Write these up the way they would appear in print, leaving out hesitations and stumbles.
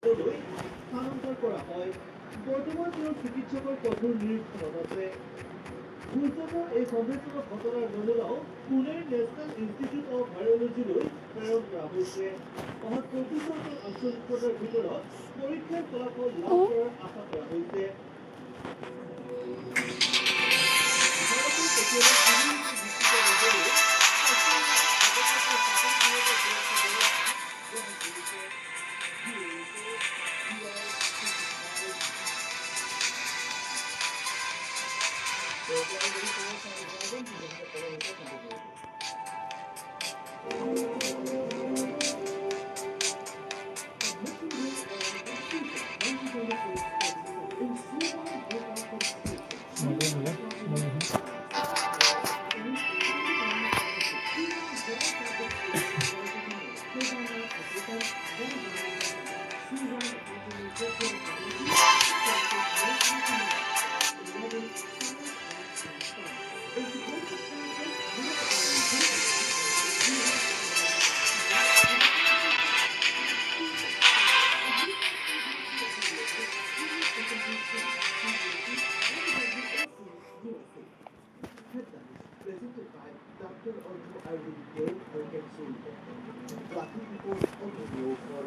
কেন্দ্ৰলৈ স্থানান্তৰ কৰা হয়। বৰ্তমান তেওঁৰ চিকিৎসকৰ কঠোৰ নিৰীক্ষণত আছে। গুৰুত্বপূৰ্ণ এই সন্দেহজনক ঘটনাৰ নমুনাও পুনেৰ নেশ্যনেল ইনষ্টিটিউট অৱ ভাইৰলজিলৈ প্ৰেৰণ কৰা হৈছে। অহা 24 আঞ্চলিক পৰ্যায়ৰ ভিতৰত পৰীক্ষাৰ ফলাফল লাভ কৰাৰ আশা কৰা হৈছে। ভাৰতৰ কেতিয়াবা কোনো নিশ্চিত নকৰে presented by Dr. Arjo Ayurvedic Arkansas. Traffic report on video for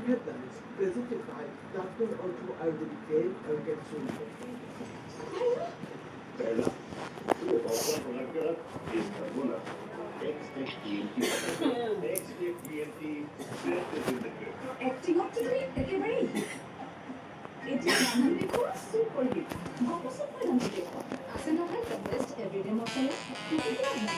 headlines presented by Dr. Arjo Ayurvedic Arkansas. Perla, tu otra molecular is carbona. XFPNT. XFPNT is in the group. Acting up to the একেবারেই এটা রান্না দেখো super hit গপ super রান্না দেখো আসে না ভাই দ্য বেস্ট এভরিডে মশলা কিন্তু রান্না